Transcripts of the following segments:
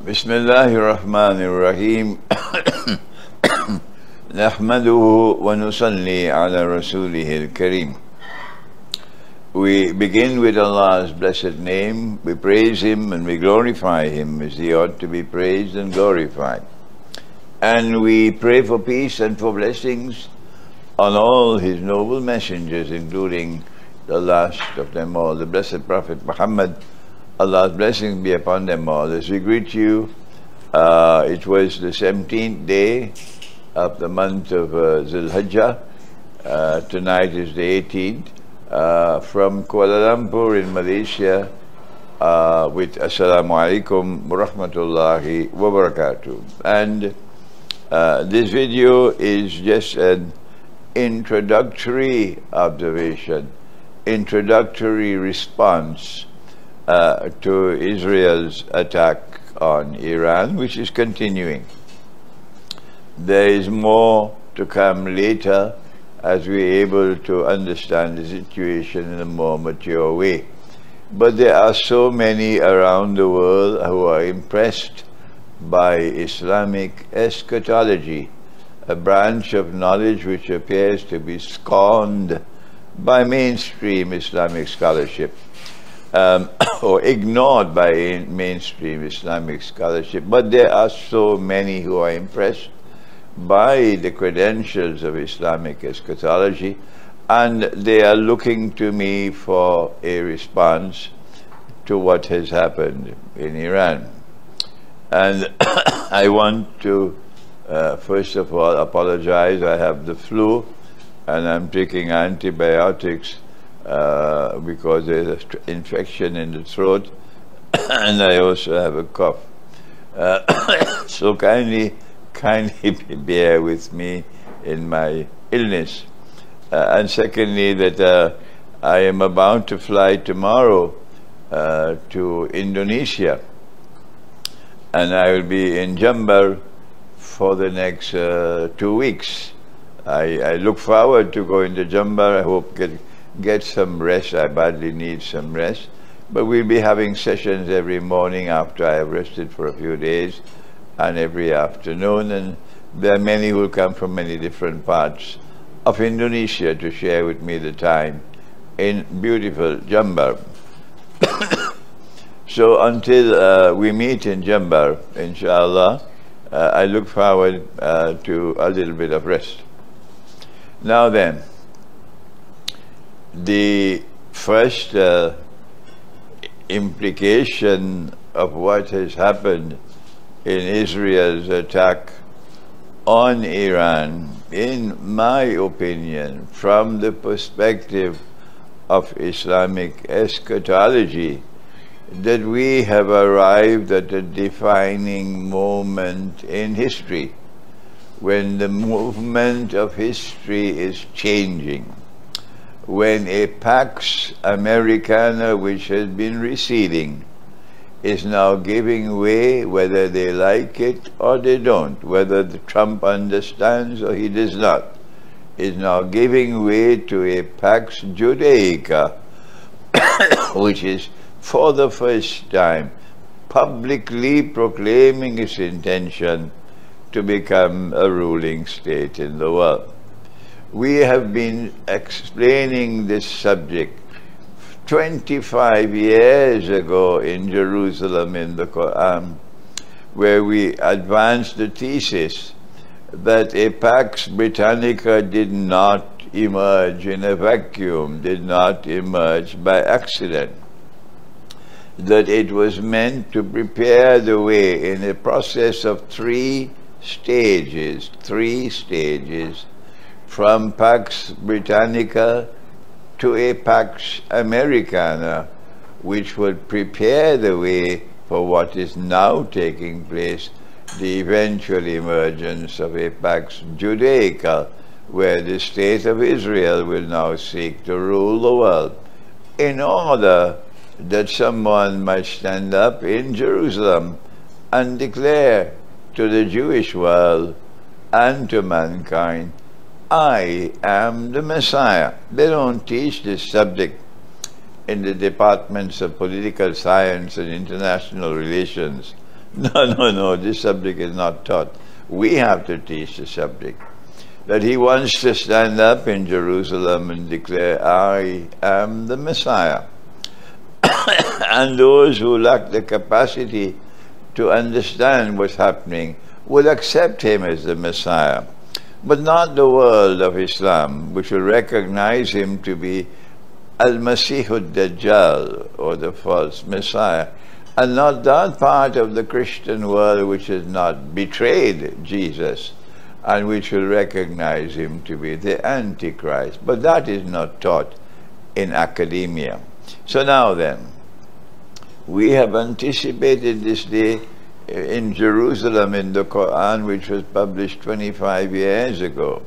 Bismillahirrahmanirrahim. Nahmaduhu wa nusalli ala rasulihil kareem. We begin with Allah's blessed name. We praise Him and we glorify Him as He ought to be praised and glorified. And we pray for peace and for blessings on all His noble messengers, including the last of them all, the blessed Prophet Muhammad. Allah's blessings be upon them all. As we greet you, it was the 17th day of the month of Zulhijjah. Tonight is the 18th. From Kuala Lumpur in Malaysia, with Assalamu alaikum wa rahmatullahi wa barakatuh. And this video is just an introductory observation, introductory response to Israel's attack on Iran, which is continuing. There is more to come later as we are able to understand the situation in a more mature way. But there are so many around the world who are impressed by Islamic eschatology, a branch of knowledge which appears to be scorned by mainstream Islamic scholarship, or ignored by mainstream Islamic scholarship. But there are so many who are impressed by the credentials of Islamic eschatology, and they are looking to me for a response to what has happened in Iran. And I want to first of all apologize. I have the flu and I'm taking antibiotics because there's an infection in the throat and I also have a cough. So kindly bear with me in my illness. And secondly, that I am about to fly tomorrow to Indonesia, and I will be in Jember for the next 2 weeks. I look forward to going to Jember. I hope get some rest. I badly need some rest. But we'll be having sessions every morning after I have rested for a few days, and every afternoon. And there are many who will come from many different parts of Indonesia to share with me the time in beautiful Jember. So until we meet in Jember, inshallah, I look forward to a little bit of rest. Now then, the first implication of what has happened in Israel's attack on Iran, in my opinion, from the perspective of Islamic eschatology, that we have arrived at a defining moment in history, when the movement of history is changing, when a Pax Americana which has been receding is now giving way, whether they like it or they don't, whether Trump understands or he does not, is now giving way to a Pax Judaica, which is for the first time publicly proclaiming its intention to become a ruling state in the world. We have been explaining this subject 25 years ago in Jerusalem in the Quran, where we advanced the thesis that a Pax Britannica did not emerge in a vacuum, did not emerge by accident, that it was meant to prepare the way in a process of three stages, from Pax Britannica to a Pax Americana, which would prepare the way for what is now taking place, the eventual emergence of a Pax Judaica, where the state of Israel will now seek to rule the world, in order that someone might stand up in Jerusalem and declare to the Jewish world and to mankind, I am the Messiah. They don't teach this subject in the departments of political science and international relations No, this subject is not taught. We have to teach the subject. That he wants to stand up in Jerusalem and declare, I am the Messiah. And those who lack the capacity to understand what's happening will accept him as the Messiah. But not the world of Islam, which will recognize him to be Al-Masihud Dajjal, or the false Messiah, and not that part of the Christian world which has not betrayed Jesus and which will recognize him to be the Antichrist. But that is not taught in academia. So now then, we have anticipated this day in Jerusalem in the Quran, which was published 25 years ago.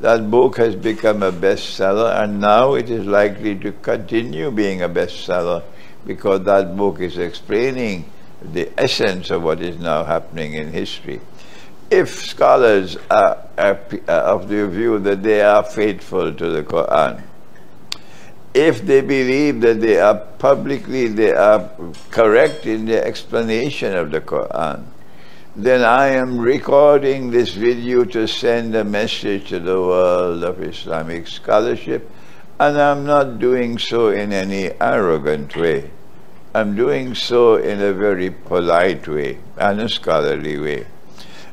That book has become a bestseller, and now it is likely to continue being a bestseller because that book is explaining the essence of what is now happening in history. If scholars are of the view that they are faithful to the Quran, if they believe that they are correct in their explanation of the Quran, then I am recording this video to send a message to the world of Islamic scholarship, and I'm not doing so in any arrogant way. I'm doing so in a very polite way and a scholarly way.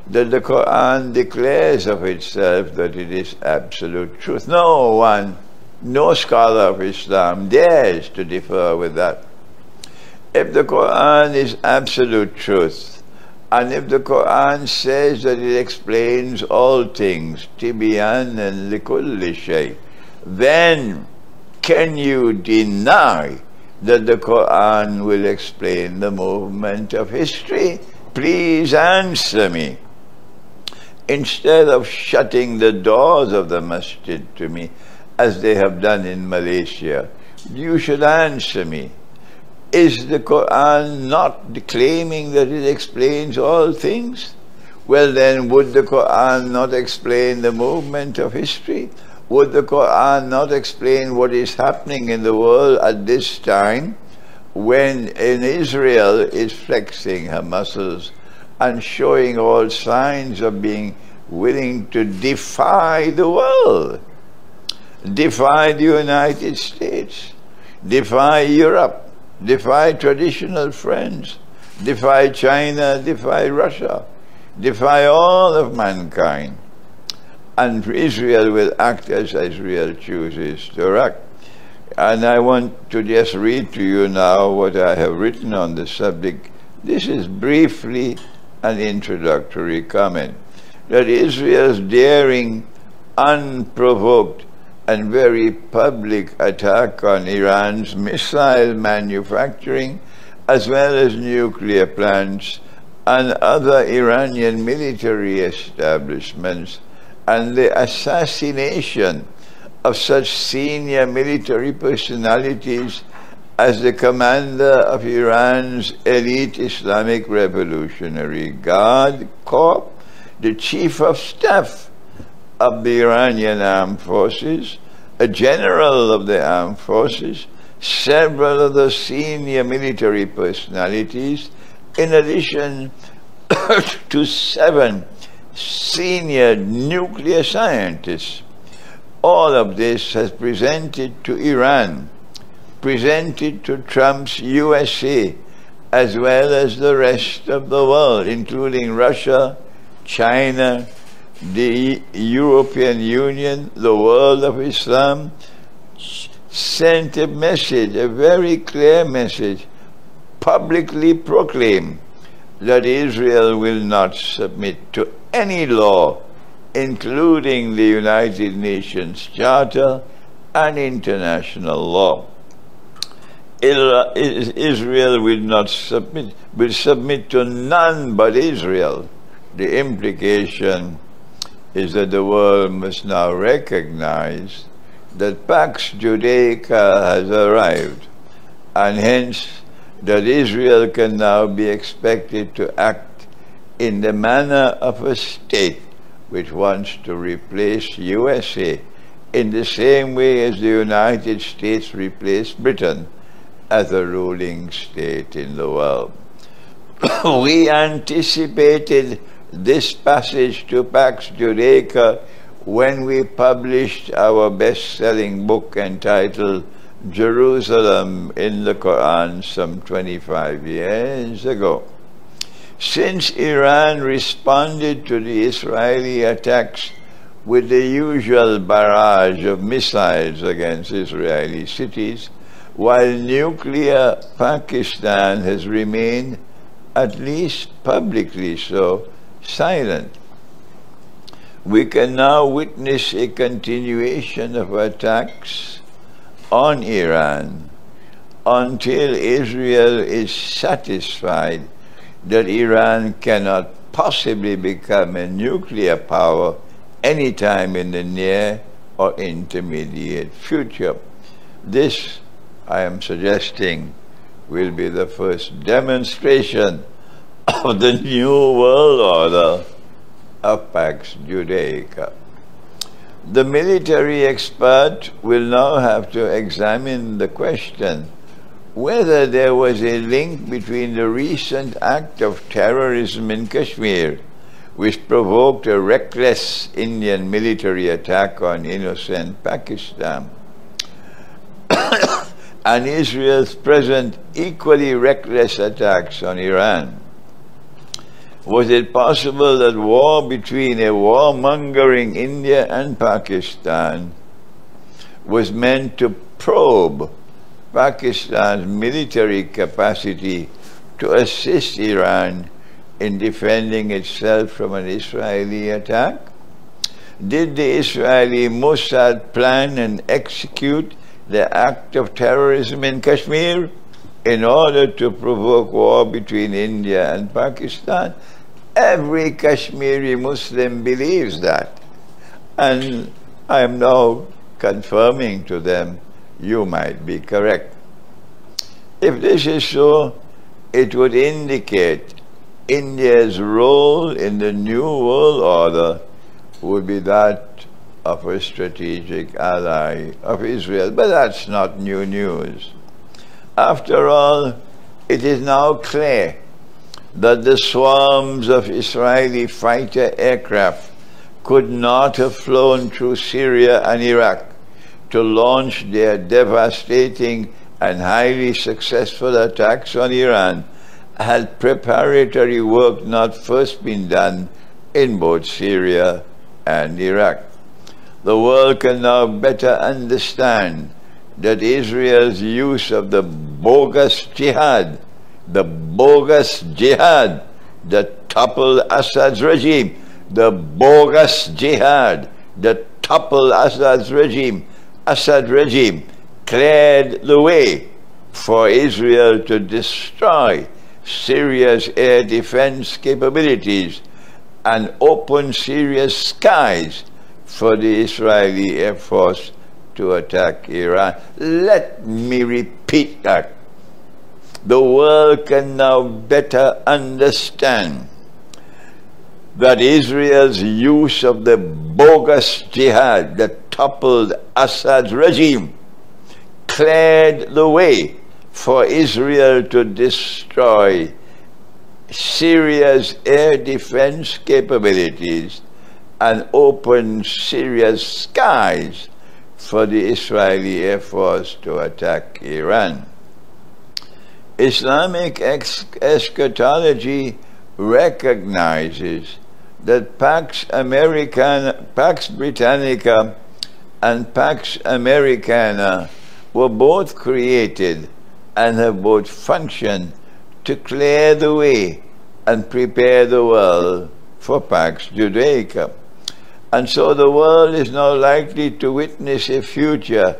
That the Quran declares of itself that it is absolute truth. No scholar of Islam dares to differ with that. If the Quran is absolute truth, and if the Quran says that it explains all things, tibyan and likulli shay, then can you deny that the Quran will explain the movement of history? Please answer me. Instead of shutting the doors of the masjid to me, as they have done in Malaysia, you should answer me. Is the Quran not claiming that it explains all things? Well then, would the Quran not explain the movement of history? Would the Quran not explain what is happening in the world at this time, when in Israel is flexing her muscles and showing all signs of being willing to defy the world, defy the United States, defy Europe, defy traditional friends, defy China, defy Russia, defy all of mankind. And Israel will act as Israel chooses to act. And I want to just read to you now what I have written on the subject. This is briefly an introductory comment. That Israel's daring, unprovoked, and very public attack on Iran's missile manufacturing, as well as nuclear plants and other Iranian military establishments, and the assassination of such senior military personalities as the commander of Iran's elite Islamic Revolutionary Guard Corps, the chief of staff of the Iranian Armed Forces, a general of the Armed Forces, several of the senior military personalities, in addition to 7 senior nuclear scientists. All of this has presented to Iran, presented to Trump's USA, as well as the rest of the world, including Russia, China, the European Union, the world of Islam, sent a message, a very clear message, publicly proclaimed that Israel will not submit to any law, including the United Nations Charter and international law. Israel will submit to none but Israel. The implication is that the world must now recognize that Pax Judaica has arrived, and hence that Israel can now be expected to act in the manner of a state which wants to replace USA in the same way as the United States replaced Britain as a ruling state in the world. We anticipated this passage to Pax Judaica when we published our best-selling book entitled Jerusalem in the Quran some 25 years ago. Since Iran responded to the Israeli attacks with the usual barrage of missiles against Israeli cities, while nuclear Pakistan has remained, at least publicly so, silent. We can now witness a continuation of attacks on Iran until Israel is satisfied that Iran cannot possibly become a nuclear power anytime in the near or intermediate future. This, I am suggesting, will be the first demonstration of the new world order of Pax Judaica. The military expert will now have to examine the question whether there was a link between the recent act of terrorism in Kashmir, which provoked a reckless Indian military attack on innocent Pakistan, and Israel's present equally reckless attacks on Iran. Was it possible that war between a warmongering India and Pakistan was meant to probe Pakistan's military capacity to assist Iran in defending itself from an Israeli attack? Did the Israeli Mossad plan and execute the act of terrorism in Kashmir in order to provoke war between India and Pakistan? Every Kashmiri Muslim believes that, and I am now confirming to them, you might be correct. If this is so, it would indicate India's role in the new world order would be that of a strategic ally of Israel. But that's not new news. After all, it is now clear that the swarms of Israeli fighter aircraft could not have flown through Syria and Iraq to launch their devastating and highly successful attacks on Iran had preparatory work not first been done in both Syria and Iraq. The world can now better understand that Israel's use of the bogus jihad that toppled Assad's regime, the bogus jihad that toppled Assad's regime, Assad regime cleared the way for Israel to destroy Syria's air defense capabilities and open Syria's skies for the Israeli Air Force to attack Iran. Let me repeat that. The world can now better understand that Israel's use of the bogus jihad that toppled Assad's regime cleared the way for Israel to destroy Syria's air defense capabilities and open Syria's skies for the Israeli Air Force to attack Iran. Islamic eschatology recognizes that Pax Britannica and Pax Americana were both created and have both functioned to clear the way and prepare the world for Pax Judaica. And so the world is now likely to witness a future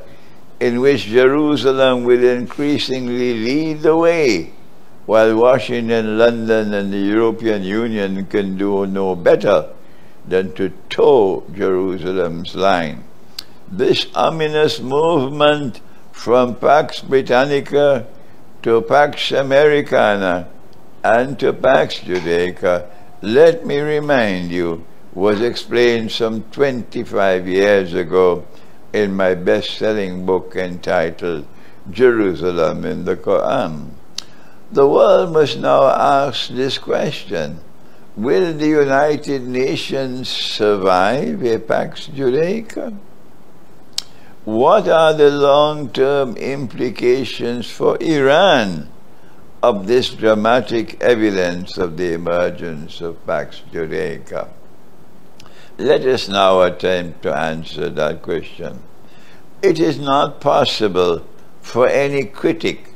in which Jerusalem will increasingly lead the way, while Washington, London, and the European Union can do no better than to toe Jerusalem's line. This ominous movement from Pax Britannica to Pax Americana and to Pax Judaica, let me remind you, was explained some 25 years ago in my best-selling book entitled Jerusalem in the Quran. The world must now ask this question: will the United Nations survive a Pax Judaica? What are the long-term implications for Iran of this dramatic evidence of the emergence of Pax Judaica? Let us now attempt to answer that question. It is not possible for any critic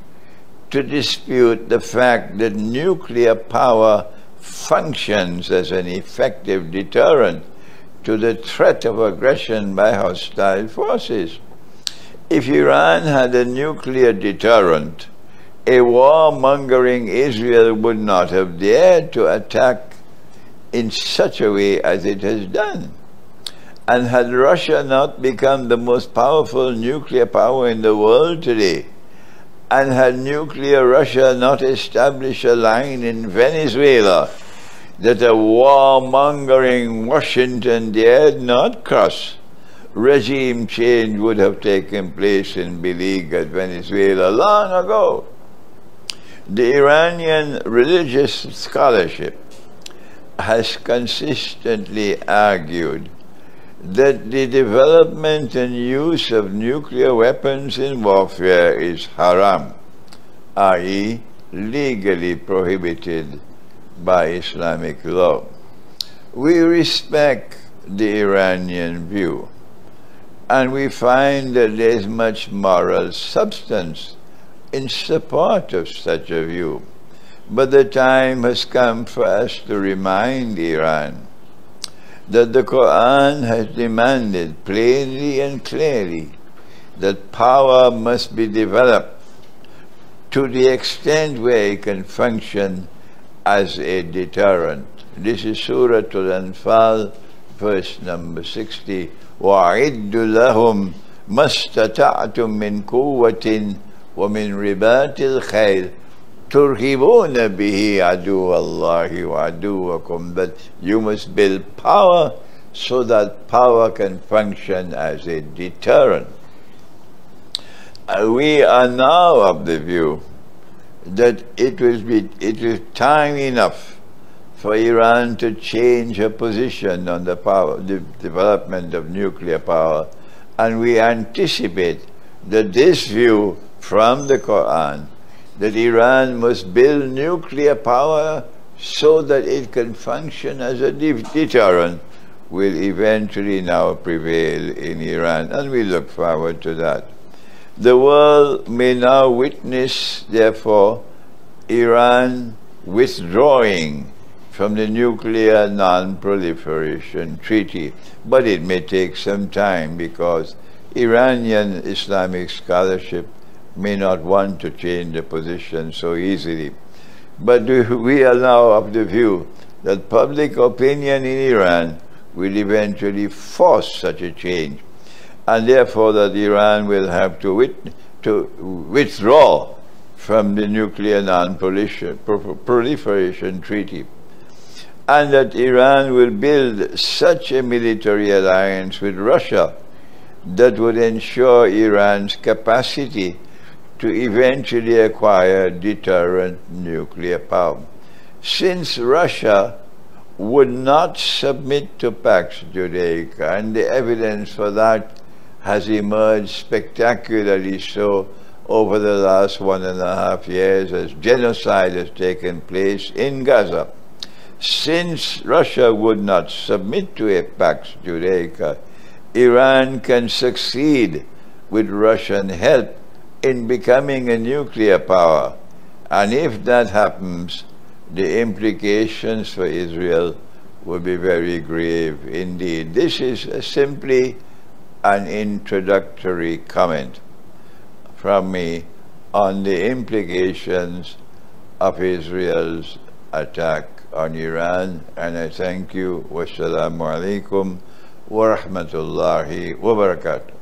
to dispute the fact that nuclear power functions as an effective deterrent to the threat of aggression by hostile forces. If Iran had a nuclear deterrent, a warmongering Israel would not have dared to attack in such a way as it has done. And had Russia not become the most powerful nuclear power in the world today, and had nuclear Russia not established a line in Venezuela that a warmongering Washington dared not cross, regime change would have taken place in beleaguered Venezuela long ago. The Iranian religious scholarship has consistently argued that the development and use of nuclear weapons in warfare is haram, i.e., legally prohibited by Islamic law. We respect the Iranian view, and we find that there is much moral substance in support of such a view. But the time has come for us to remind Iran that the Quran has demanded plainly and clearly that power must be developed to the extent where it can function as a deterrent. This is Surah Al-Anfal, verse number 60. وَأَعِدُّ لَهُمْ مَا اسْتَطَعْتُم مِّن قُوَّةٍ وَمِن رِبَاطِ الْخَيْلِ تُرْهِبُونَ بِهِ عَدُوَّ اللَّهِ وَعَدُوَّكُمْ. That you must build power so that power can function as a deterrent. We are now of the view that it is time enough for Iran to change her position on the development of nuclear power, and we anticipate that this view from the Quran, that Iran must build nuclear power so that it can function as a deterrent, will eventually now prevail in Iran, and we look forward to that. The world may now witness, therefore, Iran withdrawing from the Nuclear Non-Proliferation Treaty, but it may take some time because Iranian Islamic scholarship may not want to change the position so easily. But we are now of the view that public opinion in Iran will eventually force such a change, and therefore that Iran will have to withdraw from the Nuclear Non-Proliferation Treaty, and that Iran will build such a military alliance with Russia that would ensure Iran's capacity to eventually acquire deterrent nuclear power. Since Russia would not submit to Pax Judaica, and the evidence for that has emerged spectacularly so over the last 1.5 years as genocide has taken place in Gaza. Since Russia would not submit to a Pax Judaica, Iran can succeed with Russian help in becoming a nuclear power. And if that happens, the implications for Israel will be very grave indeed. This is simply an introductory comment from me on the implications of Israel's attack on Iran, and I thank you. Wassalamu alaikum wa rahmatullahi wa barakatuh.